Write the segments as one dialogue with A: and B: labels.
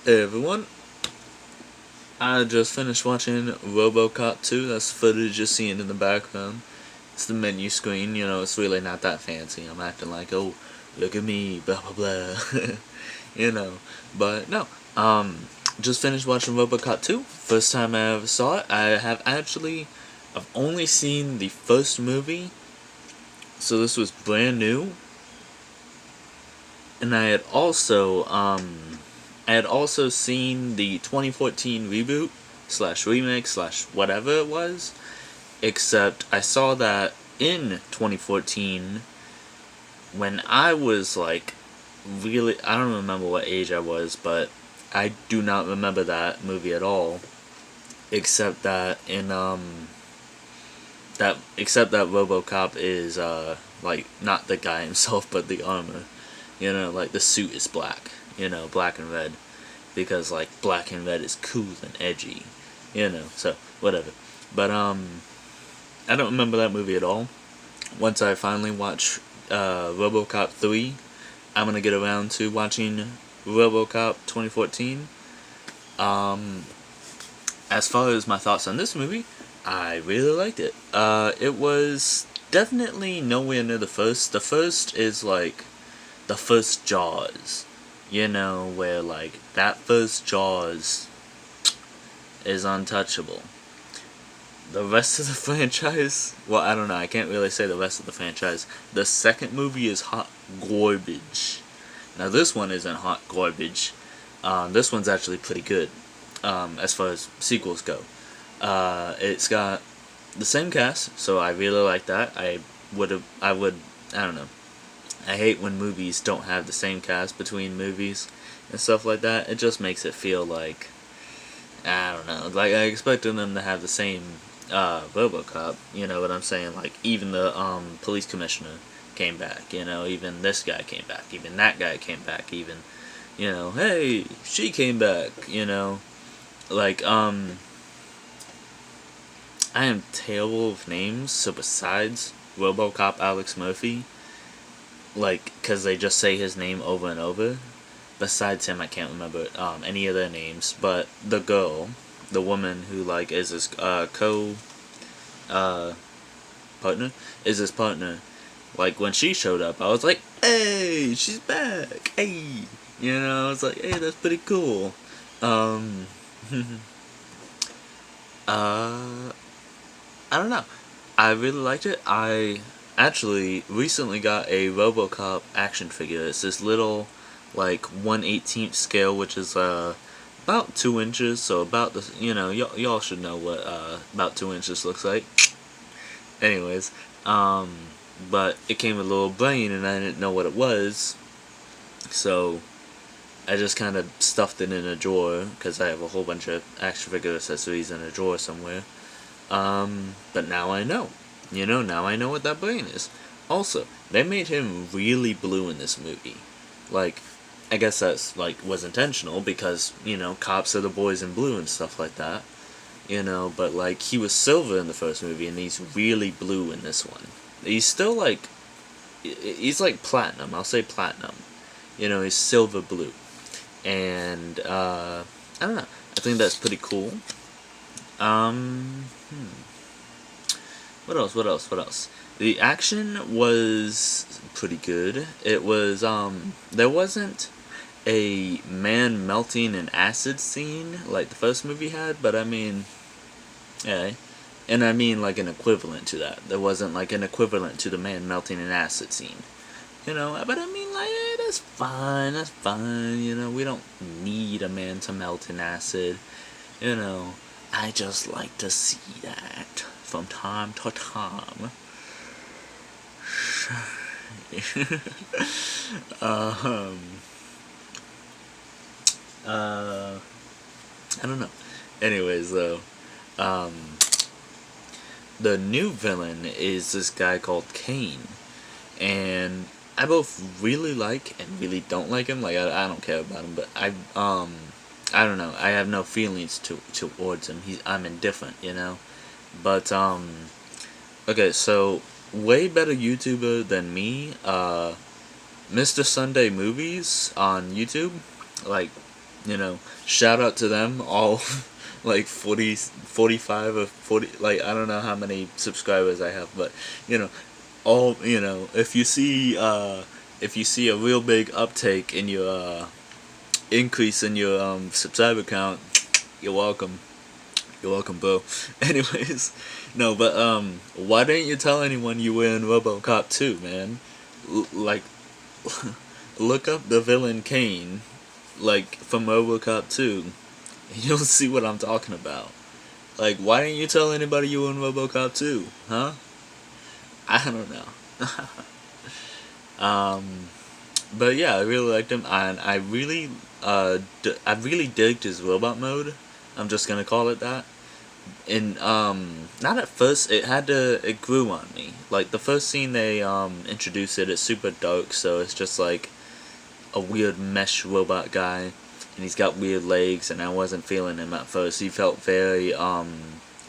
A: Hey everyone, I just finished watching Robocop 2, that's the footage you're seeing in the background. It's the menu screen, it's really not that fancy. I'm acting like, oh, look at me, blah blah blah, you know. But no, just finished watching Robocop 2, first time I ever saw it. I've only seen the first movie, so this was brand new. And I had also seen the 2014 reboot slash remake slash whatever it was, except I saw that in 2014 when I was like really, I don't remember what age I was, but I do not remember that movie at all, except that except that RoboCop is like not the guy himself but the armor. Like the suit is black, black and red, because like black and red is cool and edgy, so whatever. But I don't remember that movie at all. Once I finally watch RoboCop 3, I'm gonna get around to watching RoboCop 2014. As far as my thoughts on this movie, I really liked it. It was definitely nowhere near the first. The first is like the first Jaws, where like that first Jaws is untouchable. The rest of the franchise, well, I don't know, I can't really say the rest of the franchise. The second movie is hot garbage. Now this one isn't hot garbage. This one's actually pretty good, as far as sequels go. It's got the same cast, so I really like that. I don't know. I hate when movies don't have the same cast between movies and stuff like that. It just makes it feel like, I don't know, like I expected them to have the same Robocop, you know what I'm saying? Like even the police commissioner came back, even this guy came back, even that guy came back, even, hey, she came back, like I am terrible with names, so besides Robocop Alex Murphy, like, because they just say his name over and over. Besides him, I can't remember any of their names, but the girl, the woman who, like, is his partner, is his partner, like, when she showed up, I was like, hey, she's back, hey, I was like, hey, that's pretty cool. I don't know. I really liked it. I actually recently got a Robocop action figure. It's this little, like, 1/18 scale, which is about 2 inches. So about the, y'all should know what about 2 inches looks like. Anyways, but it came with a little brain, and I didn't know what it was. So I just kind of stuffed it in a drawer because I have a whole bunch of action figure accessories in a drawer somewhere. But now I know. Now I know what that brain is. Also, they made him really blue in this movie. Like, I guess that's, like, was intentional because, cops are the boys in blue and stuff like that. But, like, he was silver in the first movie and he's really blue in this one. He's still, like, he's like platinum. I'll say platinum. He's silver blue. And, I don't know. I think that's pretty cool. What else? The action was pretty good. It was, there wasn't a man melting in acid scene like the first movie had, but I mean, yeah. And I mean like an equivalent to that. There wasn't like an equivalent to the man melting in acid scene. But I mean, like, that's fine, we don't need a man to melt in acid, I just like to see that from time to time. I don't know. Anyways, though, the new villain is this guy called Kane, and I both really like and really don't like him. Like, I don't care about him, but I don't know. I have no feelings towards him. I'm indifferent, But okay, so way better YouTuber than me, Mr. Sunday Movies on YouTube. Like, Shout out to them all. Like 40, 45 or 40, like I don't know how many subscribers I have, but you know all if you see a real big uptake in your increase in your subscriber count, you're welcome. You're welcome, bro. Anyways, no, but why didn't you tell anyone you were in Robocop 2, man? Like, look up the villain Kane, like from Robocop 2, and you'll see what I'm talking about. Like, why didn't you tell anybody you were in Robocop 2, huh? I don't know. But yeah, I really liked him, and I really digged his robot mode. I'm just gonna call it that. And not at first, it grew on me. Like the first scene they introduced it's super dark, so it's just like a weird mesh robot guy, and he's got weird legs, and I wasn't feeling him at first. He felt very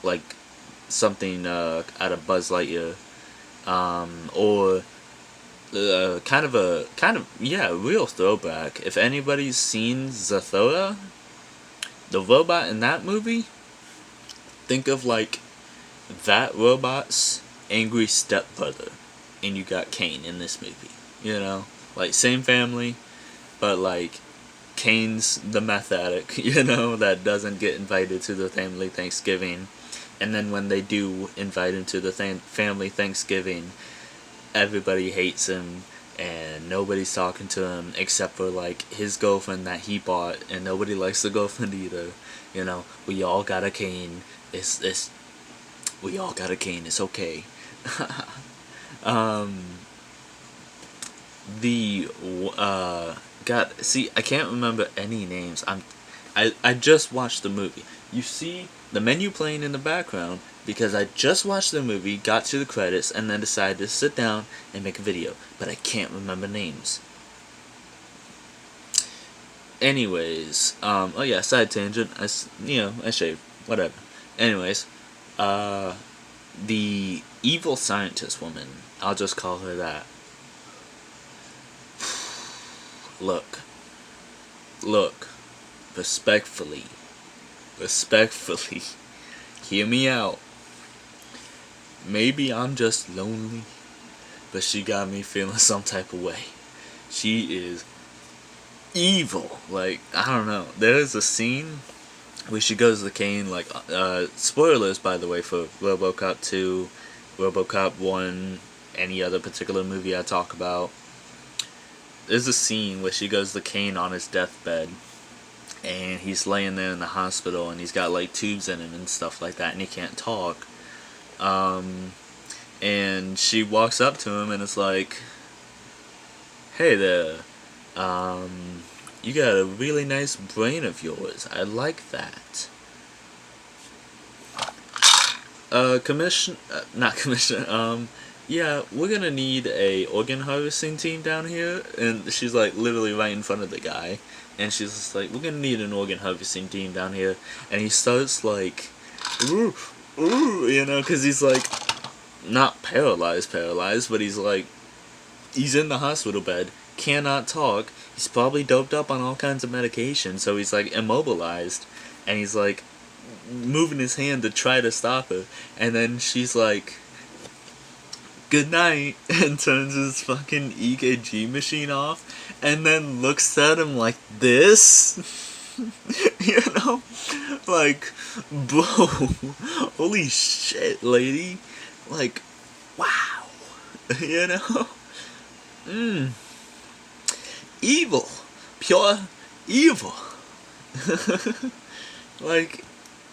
A: like something out of Buzz Lightyear, or kind of yeah, real throwback. If anybody's seen Zathura, the robot in that movie, think of like that robot's angry stepbrother, and you got Kane in this movie. Like same family, but like Kane's the meth addict, that doesn't get invited to the family Thanksgiving, and then when they do invite him to the family Thanksgiving, everybody hates him, and nobody's talking to him except for like his girlfriend that he bought, and nobody likes the girlfriend either. We all got a Kane. We all got a Kane. It's okay. The God, see, I can't remember any names. I just watched the movie. You see the menu playing in the background because I just watched the movie, got to the credits, and then decided to sit down and make a video. But I can't remember names. Anyways, oh yeah, side tangent. I shaved. Whatever. Anyways, the evil scientist woman, I'll just call her that. Look, respectfully, hear me out. Maybe I'm just lonely, but she got me feeling some type of way. She is evil. Like, I don't know. There is a scene where she goes to Kane, like, spoilers, by the way, for Robocop 2, Robocop 1, any other particular movie I talk about. There's a scene where she goes to Kane on his deathbed, and he's laying there in the hospital, and he's got, like, tubes in him and stuff like that, and he can't talk. And she walks up to him, and it's like, hey there, you got a really nice brain of yours. I like that. Not commission, yeah, we're gonna need a organ harvesting team down here. And she's like literally right in front of the guy. And she's just like, we're gonna need an organ harvesting team down here. And he starts like, ooh, because he's like, not paralyzed, but he's like, he's in the hospital bed, cannot talk. He's probably doped up on all kinds of medication, so he's like immobilized, and he's like moving his hand to try to stop her, and then she's like, good night, and turns his fucking EKG machine off, and then looks at him like this. Like, bro, holy shit, lady, like, wow. Evil, pure evil. Like,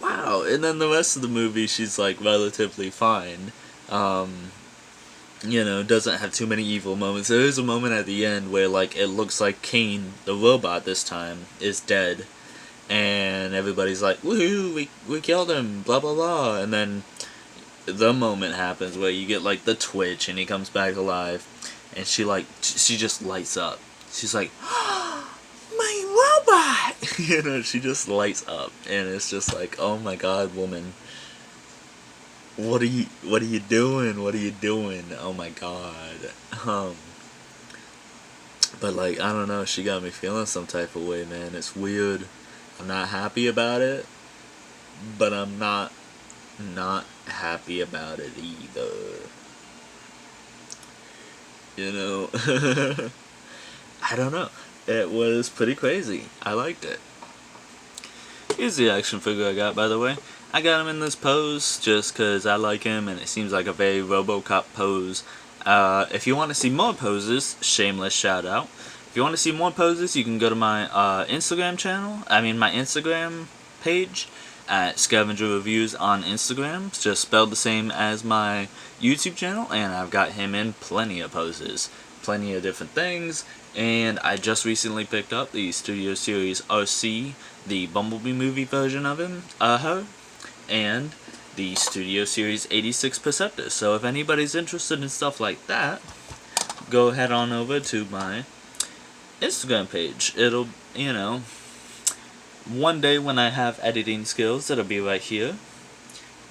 A: wow. And then the rest of the movie, she's like relatively fine. Doesn't have too many evil moments. There is a moment at the end where like it looks like Kane, the robot this time, is dead, and everybody's like, woohoo, we killed him, blah blah blah. And then the moment happens where you get like the twitch, and he comes back alive, and she just lights up. She's like, my robot! She just lights up, and it's just like, oh my god, woman. What are you doing? What are you doing? Oh my god. But like, I don't know, she got me feeling some type of way, man. It's weird. I'm not happy about it, but I'm not happy about it either. You know? I don't know. It was pretty crazy. I liked it. Here's the action figure I got, by the way. I got him in this pose just because I like him and it seems like a very Robocop pose. If you want to see more poses, shameless shout out. If you want to see more poses, you can go to my Instagram channel. My Instagram page at Scavenger Reviews on Instagram. It's just spelled the same as my YouTube channel, and I've got him in plenty of poses, plenty of different things. And I just recently picked up the Studio Series RC, the Bumblebee movie version of her, and the Studio Series 86 Perceptor. So if anybody's interested in stuff like that, go head on over to my Instagram page. It'll, one day when I have editing skills, it'll be right here.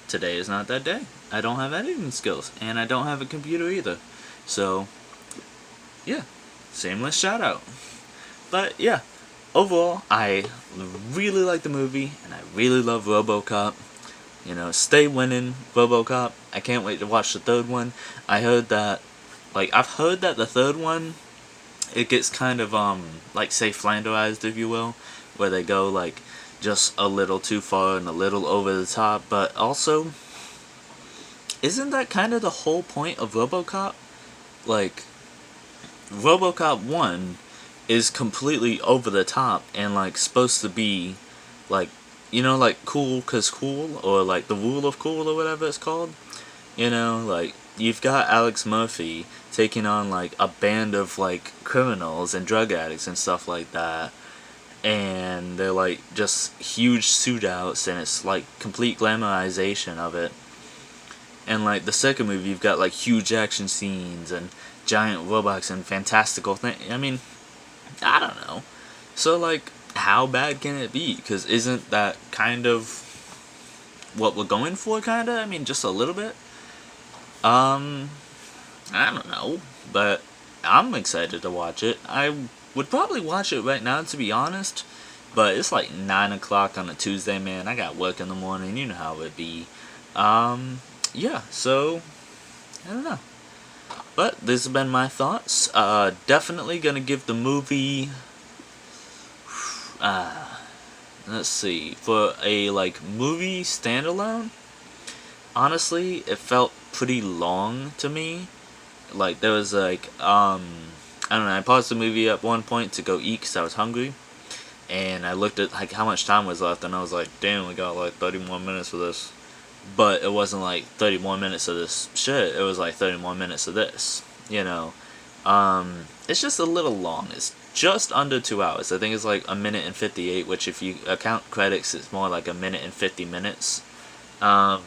A: Today is not that day. I don't have editing skills, and I don't have a computer either. So, yeah, shameless shout out. But yeah, overall, I really like the movie, and I really love Robocop. Stay winning, Robocop. I can't wait to watch the third one. I've heard that the third one, it gets kind of, say flanderized, if you will, where they go, just a little too far and a little over the top, but also, isn't that kind of the whole point of Robocop? Robocop 1 is completely over the top and, supposed to be, cool 'cause cool, or, the rule of cool, or whatever it's called. You've got Alex Murphy taking on, a band of, criminals and drug addicts and stuff like that. And they're, just huge suit-outs, and it's, complete glamorization of it. And, the second movie, you've got, huge action scenes and giant robots and fantastical things. I don't know. So, how bad can it be? Because isn't that kind of what we're going for, kinda? Just a little bit? I don't know. But I'm excited to watch it. I would probably watch it right now, to be honest. But it's 9 o'clock on a Tuesday, man. I got work in the morning. You know how it be. Yeah, so, I don't know. But this has been my thoughts. Definitely gonna give the movie, let's see, for a movie standalone, honestly, it felt pretty long to me. There was I don't know, I paused the movie at one point to go eat because I was hungry, and I looked at how much time was left, and I was like, damn, we got 30 more minutes for this. But it wasn't 30 more minutes of this shit, it was 30 more minutes of this, It's just a little long. It's just under 2 hours. I think it's a minute and 58, which if you account credits, it's more a minute and 50 minutes. Well,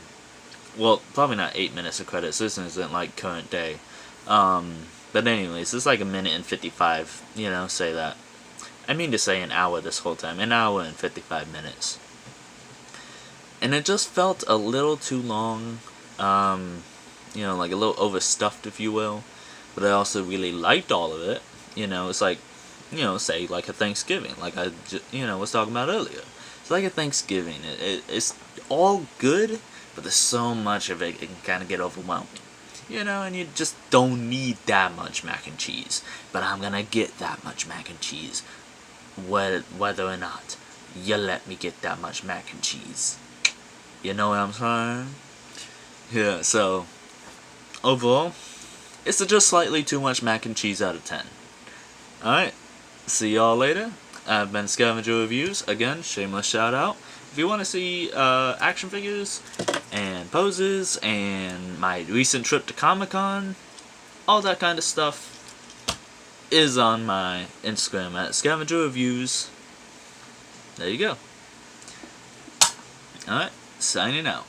A: probably not 8 minutes of credits. This isn't current day. But anyways, it's a minute and 55, say that. I mean to say an hour this whole time. An hour and 55 minutes. And it just felt a little too long, a little overstuffed, if you will. But I also really liked all of it. It's say a Thanksgiving, I was talking about earlier. It's like a Thanksgiving. It's all good, but there's so much of it, it can kind of get overwhelming. And you just don't need that much mac and cheese. But I'm gonna get that much mac and cheese, whether or not you let me get that much mac and cheese. You know what I'm saying? Yeah, so, overall, it's just slightly too much mac and cheese out of 10. Alright, see y'all later. I've been Scavenger Reviews. Again, shameless shout out. If you want to see action figures and poses and my recent trip to Comic-Con, all that kind of stuff is on my Instagram at Scavenger Reviews. There you go. Alright, signing out.